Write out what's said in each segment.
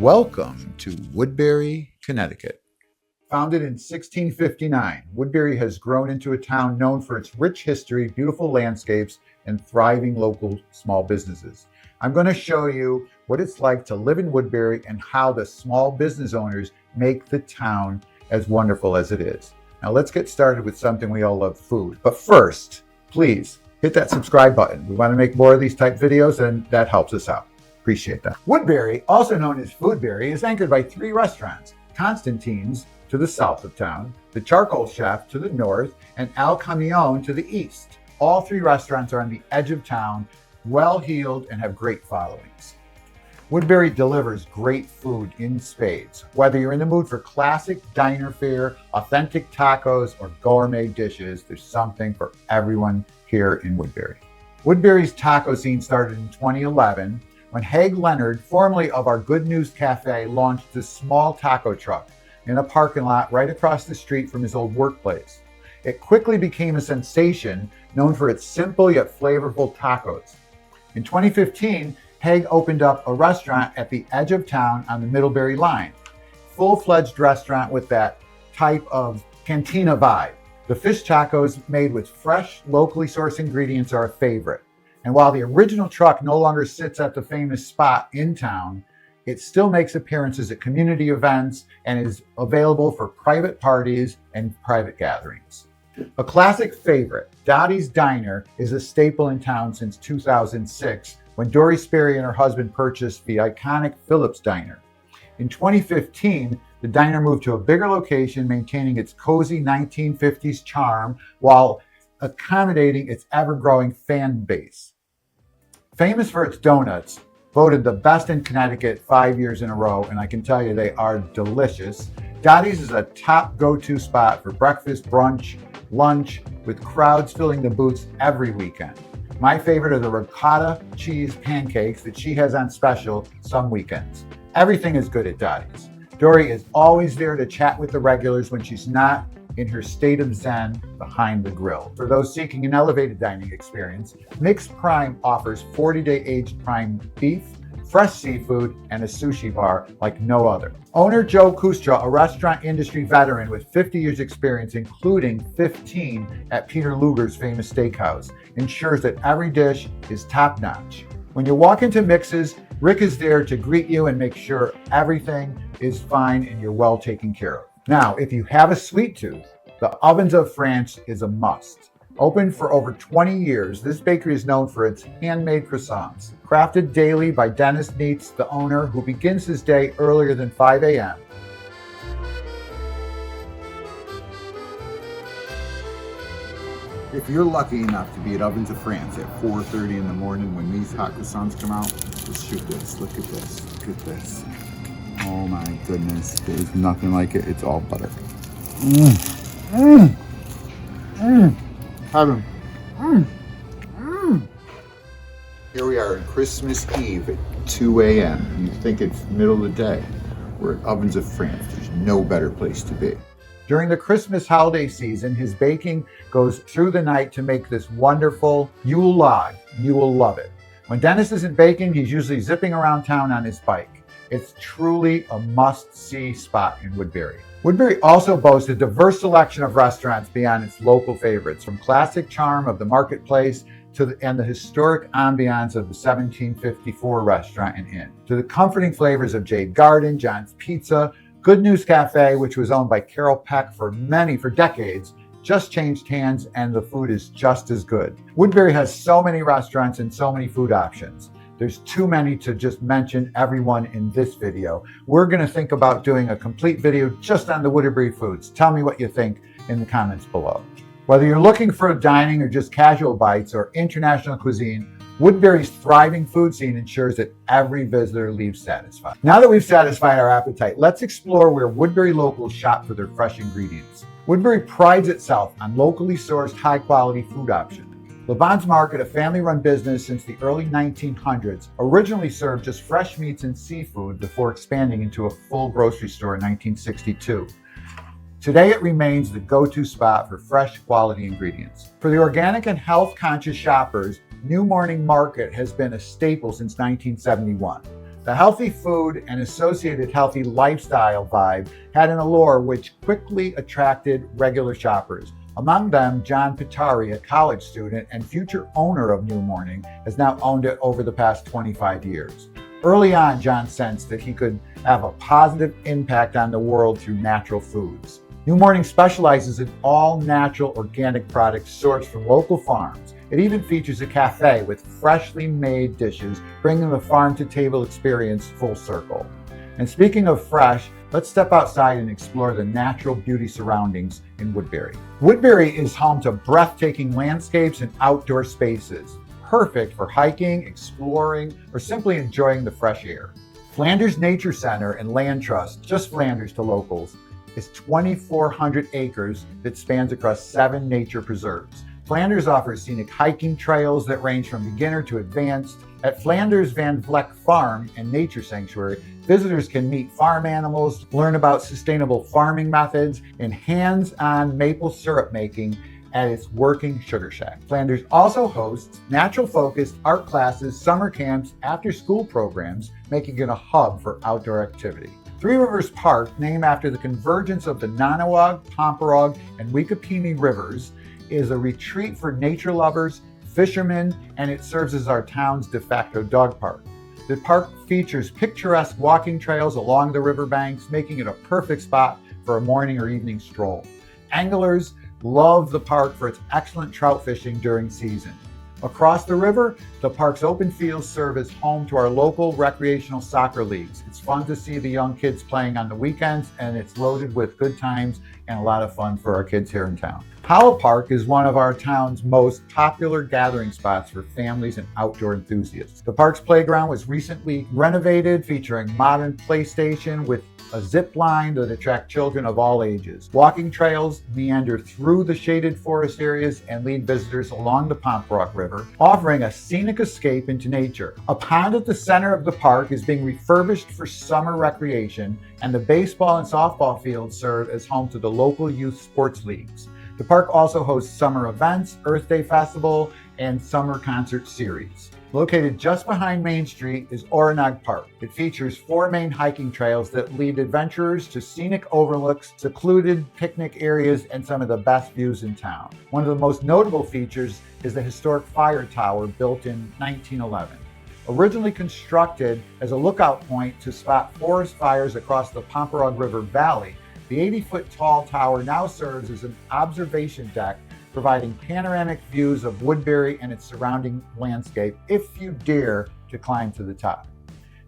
Welcome to Woodbury, Connecticut. Founded in 1659, Woodbury has grown into a town known for its rich history, beautiful landscapes, and thriving local small businesses. I'm going to show you what it's like to live in Woodbury and how the small business owners make the town as wonderful as it is. Now let's get started with something we all love, food. But first, please hit that subscribe button. We want to make more of these type videos and that helps us out. Appreciate that. Woodbury, also known as Foodbury, is anchored by 3 restaurants: Constantine's to the south of town, the Charcoal Chef to the north, and Al Camion to the east. All 3 restaurants are on the edge of town, well-heeled, and have great followings. Woodbury delivers great food in spades. Whether you're in the mood for classic diner fare, authentic tacos, or gourmet dishes, there's something for everyone here in Woodbury. Woodbury's taco scene started in 2011 when Haig Leonard, formerly of our Good News Cafe, launched this small taco truck in a parking lot right across the street from his old workplace. It quickly became a sensation, known for its simple yet flavorful tacos. In 2015, Haig opened up a restaurant at the edge of town on the Middlebury line. Full-fledged restaurant with that type of cantina vibe. The fish tacos made with fresh, locally sourced ingredients are a favorite. And while the original truck no longer sits at the famous spot in town, it still makes appearances at community events and is available for private parties and private gatherings. A classic favorite, Dottie's Diner, is a staple in town since 2006, when Dory Sperry and her husband purchased the iconic Phillips Diner. In 2015, the diner moved to a bigger location, maintaining its cozy 1950s charm while accommodating its ever-growing fan base. Famous for its donuts, voted the best in Connecticut 5 years in a row, and I can tell you they are delicious. Dottie's is a top go-to spot for breakfast, brunch, lunch, with crowds filling the booths every weekend. My favorite are the ricotta cheese pancakes that she has on special some weekends. Everything is good at Dottie's. Dory is always there to chat with the regulars when she's not in her state of zen behind the grill. For those seeking an elevated dining experience, Mixed Prime offers 40-day aged prime beef, fresh seafood, and a sushi bar like no other. Owner Joe Kustra, a restaurant industry veteran with 50 years experience, including 15 at Peter Luger's famous steakhouse, ensures that every dish is top-notch. When you walk into Mix's, Rick is there to greet you and make sure everything is fine and you're well taken care of. Now, if you have a sweet tooth, the Ovens of France is a must. Open for over 20 years, this bakery is known for its handmade croissants. Crafted daily by Dennis Neitz, the owner, who begins his day earlier than 5 a.m. If you're lucky enough to be at Ovens of France at 4:30 in the morning when these hot croissants come out, just shoot this. Look at this. Look at this. Oh my goodness, there's nothing like it. It's all butter. Heaven. Here we are on Christmas Eve at 2 a.m. You think it's middle of the day. We're at Ovens of France. There's no better place to be. During the Christmas holiday season, his baking goes through the night to make this wonderful Yule log. You will love it. When Dennis isn't baking, he's usually zipping around town on his bike. It's truly a must-see spot in Woodbury. Woodbury also boasts a diverse selection of restaurants beyond its local favorites, from classic charm of the marketplace and the historic ambiance of the 1754 restaurant and inn, to the comforting flavors of Jade Garden, John's Pizza, Good News Cafe, which was owned by Carol Peck for decades, just changed hands and the food is just as good. Woodbury has so many restaurants and so many food options. There's too many to just mention everyone in this video. We're going to think about doing a complete video just on the Woodbury foods. Tell me what you think in the comments below. Whether you're looking for dining or just casual bites or international cuisine, Woodbury's thriving food scene ensures that every visitor leaves satisfied. Now that we've satisfied our appetite, let's explore where Woodbury locals shop for their fresh ingredients. Woodbury prides itself on locally sourced, high-quality food options. Levon's Market, a family-run business since the early 1900s, originally served just fresh meats and seafood before expanding into a full grocery store in 1962. Today, it remains the go-to spot for fresh, quality ingredients. For the organic and health-conscious shoppers, New Morning Market has been a staple since 1971. The healthy food and associated healthy lifestyle vibe had an allure which quickly attracted regular shoppers. Among them, John Pitari, a college student and future owner of New Morning, has now owned it over the past 25 years. Early on, John sensed that he could have a positive impact on the world through natural foods. New Morning specializes in all natural organic products sourced from local farms. It even features a cafe with freshly made dishes, bringing the farm-to-table experience full circle. And speaking of fresh, let's step outside and explore the natural beauty surroundings in Woodbury. Woodbury is home to breathtaking landscapes and outdoor spaces, perfect for hiking, exploring, or simply enjoying the fresh air. Flanders Nature Center and Land Trust, just Flanders to locals, is 2,400 acres that spans across 7 nature preserves. Flanders offers scenic hiking trails that range from beginner to advanced. At Flanders Van Vleck Farm and Nature Sanctuary, visitors can meet farm animals, learn about sustainable farming methods, and hands-on maple syrup making at its working sugar shack. Flanders also hosts natural-focused art classes, summer camps, after-school programs, making it a hub for outdoor activity. Three Rivers Park, named after the convergence of the Nanaog, Pomperog, and Wikipini rivers, is a retreat for nature lovers, fishermen, and it serves as our town's de facto dog park. The park features picturesque walking trails along the riverbanks, making it a perfect spot for a morning or evening stroll. Anglers love the park for its excellent trout fishing during season. Across the river, the park's open fields serve as home to our local recreational soccer leagues. It's fun to see the young kids playing on the weekends, and it's loaded with good times and a lot of fun for our kids here in town. Powell Park is one of our town's most popular gathering spots for families and outdoor enthusiasts. The park's playground was recently renovated, featuring modern PlayStation with a zip line that attracts children of all ages. Walking trails meander through the shaded forest areas and lead visitors along the Pomperok River, offering a scenic escape into nature. A pond at the center of the park is being refurbished for summer recreation, and the baseball and softball fields serve as home to the local youth sports leagues. The park also hosts summer events, Earth Day Festival, and summer concert series. Located just behind Main Street is Oronog Park. It features 4 main hiking trails that lead adventurers to scenic overlooks, secluded picnic areas, and some of the best views in town. One of the most notable features is the historic fire tower built in 1911. Originally constructed as a lookout point to spot forest fires across the Pomperog River Valley, the 80-foot tall tower now serves as an observation deck, providing panoramic views of Woodbury and its surrounding landscape if you dare to climb to the top.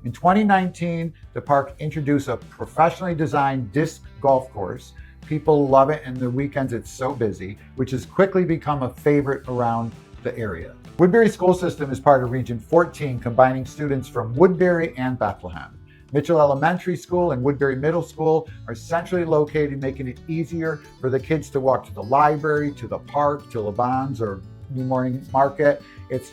In 2019, the park introduced a professionally designed disc golf course. People love it, and the weekends it's so busy, which has quickly become a favorite around the area. Woodbury School System is part of Region 14, combining students from Woodbury and Bethlehem. Mitchell Elementary School and Woodbury Middle School are centrally located, making it easier for the kids to walk to the library, to the park, to LeBon's or New Morning Market. It's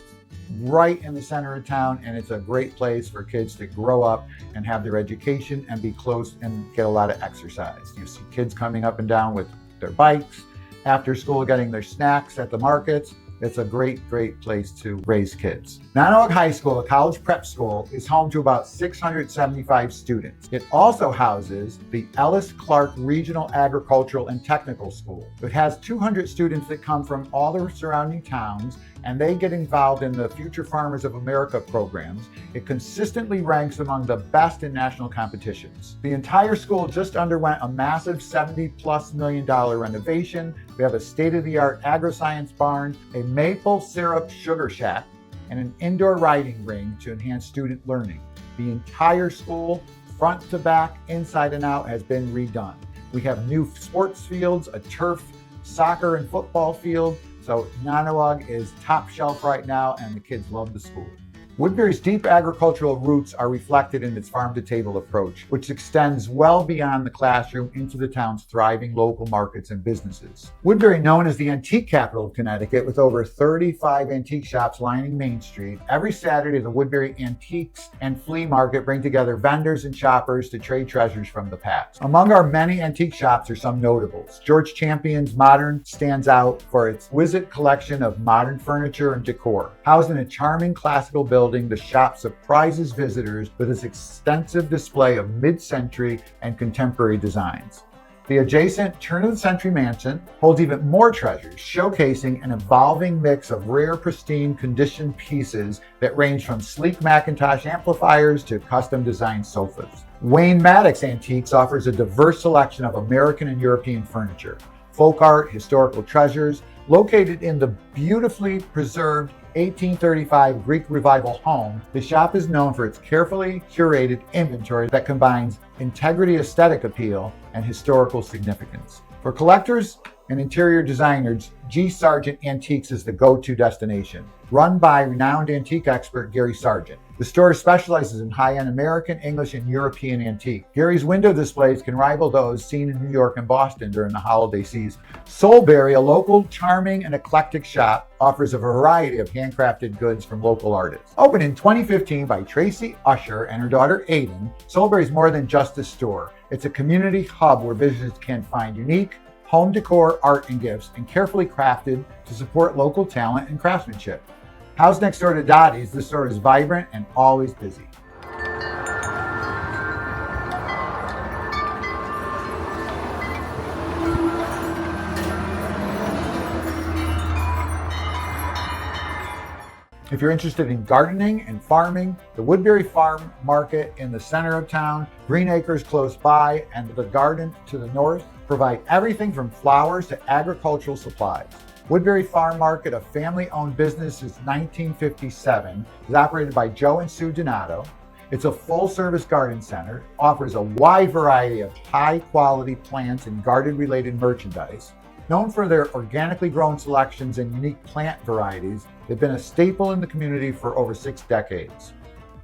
right in the center of town, and it's a great place for kids to grow up and have their education and be close and get a lot of exercise. You see kids coming up and down with their bikes, after school getting their snacks at the markets. It's a great, great place to raise kids. Nanaog High School, a college prep school, is home to about 675 students. It also houses the Ellis Clark Regional Agricultural and Technical School. It has 200 students that come from all the surrounding towns, and they get involved in the Future Farmers of America programs. It consistently ranks among the best in national competitions. The entire school just underwent a massive $70+ million renovation. We have a state-of-the-art agroscience barn, a maple syrup sugar shack, and an indoor riding ring to enhance student learning. The entire school, front to back, inside and out, has been redone. We have new sports fields, a turf, soccer and football field. So Nanaog is top shelf right now, and the kids love the school. Woodbury's deep agricultural roots are reflected in its farm-to-table approach, which extends well beyond the classroom into the town's thriving local markets and businesses. Woodbury, known as the Antique Capital of Connecticut, with over 35 antique shops lining Main Street, every Saturday the Woodbury Antiques and Flea Market bring together vendors and shoppers to trade treasures from the past. Among our many antique shops are some notables. George Champion's Modern stands out for its exquisite collection of modern furniture and decor. Housed in a charming classical building building, the shop surprises visitors with its extensive display of mid-century and contemporary designs. The adjacent turn-of-the-century mansion holds even more treasures, showcasing an evolving mix of rare, pristine condition pieces that range from sleek Macintosh amplifiers to custom-designed sofas. Wayne Maddox Antiques offers a diverse selection of American and European furniture, folk art, historical treasures. Located in the beautifully preserved 1835 Greek Revival home, the shop is known for its carefully curated inventory that combines integrity, aesthetic appeal, and historical significance. For collectors and interior designers, G. Sargent Antiques is the go-to destination. Run by renowned antique expert Gary Sargent, the store specializes in high-end American, English, and European antique. Gary's window displays can rival those seen in New York and Boston during the holiday season. Soulberry, a local, charming, and eclectic shop, offers a variety of handcrafted goods from local artists. Opened in 2015 by Tracy Usher and her daughter Aiden, Soulberry is more than just a store. It's a community hub where visitors can find unique home decor, art, and gifts, and carefully crafted to support local talent and craftsmanship. Housed next door to Dottie's, the store is vibrant and always busy. If you're interested in gardening and farming, the Woodbury Farm Market in the center of town, Green Acres close by, and the garden to the north provide everything from flowers to agricultural supplies. Woodbury Farm Market, a family-owned business since 1957, is operated by Joe and Sue Donato. It's a full-service garden center, offers a wide variety of high-quality plants and garden-related merchandise. Known for their organically grown selections and unique plant varieties, they've been a staple in the community for over 6 decades.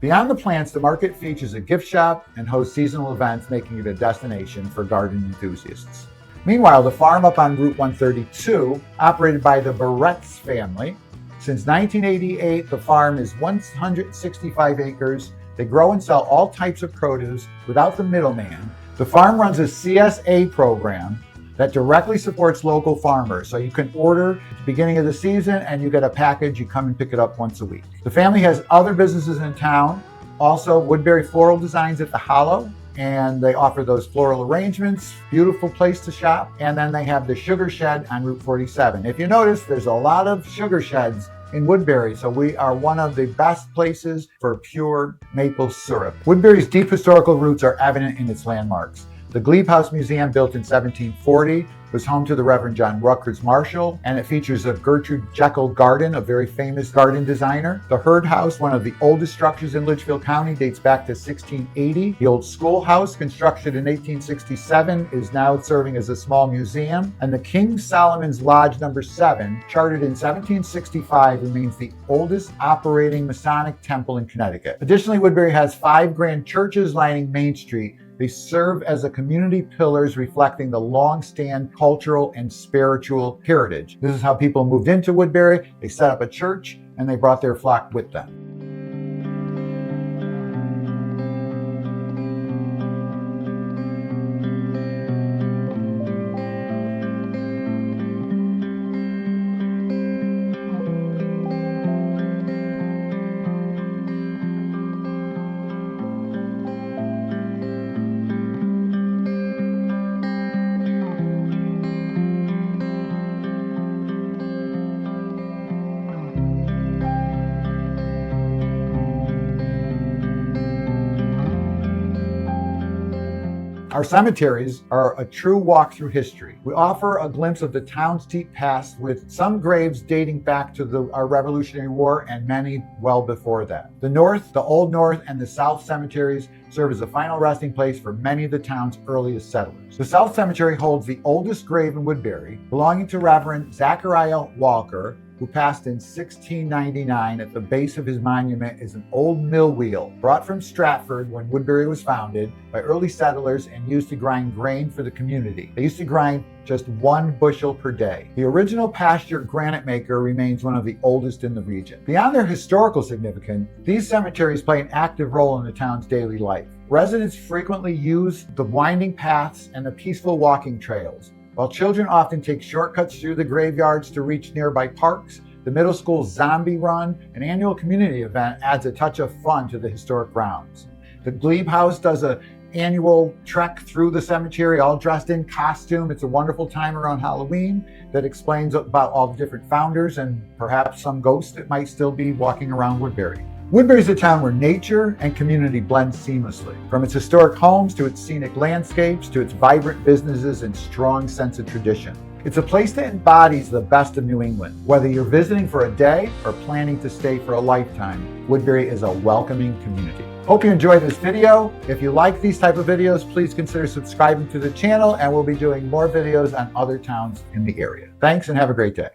Beyond the plants, the market features a gift shop and hosts seasonal events, making it a destination for garden enthusiasts. Meanwhile, the farm up on Route 132, operated by the Barrett's family. Since 1988, the farm is 165 acres. They grow and sell all types of produce without the middleman. The farm runs a CSA program that directly supports local farmers. So you can order at the beginning of the season and you get a package, you come and pick it up once a week. The family has other businesses in town, also Woodbury Floral Designs at the Hollow, and they offer those floral arrangements, beautiful place to shop. And then they have the Sugar Shed on Route 47. If you notice, there's a lot of sugar sheds in Woodbury, so we are one of the best places for pure maple syrup. Woodbury's deep historical roots are evident in its landmarks. The Glebe House Museum, built in 1740, was home to the Reverend John Rutgers Marshall, and it features a Gertrude Jekyll garden, a very famous garden designer. The Hurd House, one of the oldest structures in Litchfield County, dates back to 1680. The old schoolhouse, constructed in 1867, is now serving as a small museum. And the King Solomon's Lodge number 7, chartered in 1765, remains the oldest operating Masonic temple in Connecticut. Additionally, Woodbury has 5 grand churches lining Main Street. They serve as a community pillars reflecting the long-standing cultural and spiritual heritage. This is how people moved into Woodbury. They set up a church and they brought their flock with them. Our cemeteries are a true walk through history. We offer a glimpse of the town's deep past, with some graves dating back to our Revolutionary War and many well before that. The North, the Old North, and the South cemeteries serve as a final resting place for many of the town's earliest settlers. The South Cemetery holds the oldest grave in Woodbury, belonging to Reverend Zachariah Walker, who passed in 1699. At the base of his monument is an old mill wheel brought from Stratford when Woodbury was founded by early settlers and used to grind grain for the community. They used to grind just 1 bushel per day. The original pasture granite maker remains one of the oldest in the region. Beyond their historical significance, these cemeteries play an active role in the town's daily life. Residents frequently use the winding paths and the peaceful walking trails. While children often take shortcuts through the graveyards to reach nearby parks, The middle school's zombie run, an annual community event, adds a touch of fun to the historic grounds. The Glebe House does an annual trek through the cemetery, all dressed in costume. It's a wonderful time around Halloween that explains about all the different founders and perhaps some ghosts that might still be walking around Woodbury. Woodbury is a town where nature and community blend seamlessly. From its historic homes to its scenic landscapes to its vibrant businesses and strong sense of tradition. It's a place that embodies the best of New England. Whether you're visiting for a day or planning to stay for a lifetime, Woodbury is a welcoming community. Hope you enjoyed this video. If you like these type of videos, please consider subscribing to the channel, and we'll be doing more videos on other towns in the area. Thanks and have a great day.